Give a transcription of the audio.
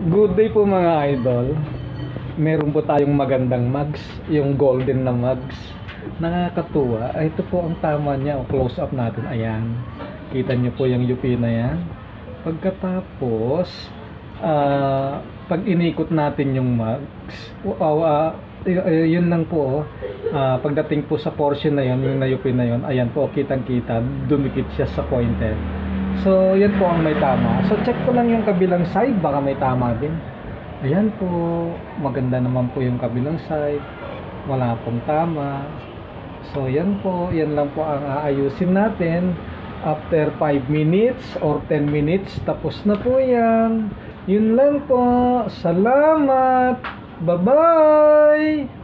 Good day po mga idol. Meron po tayong magandang mugs, yung golden na mugs. Nakakatuwa. Ito po ang tama niya, o close up natin. Ayan. Kita niyo po yung UP na yan. Pagkatapos, pag inikot natin yung mugs, yun lang po. Pagdating po sa portion na yun, yung na UP na yun, ayan po, kitang-kita, dumikit siya sa pointer. So, yan po ang may tama. So, check ko lang yung kabilang side, baka may tama din. Ayan po, maganda naman po yung kabilang side. Wala pong tama. So, yan po, yan lang po ang aayusin natin. After 5 minutes or 10 minutes, tapos na po yan. Yun lang po. Salamat! Bye-bye!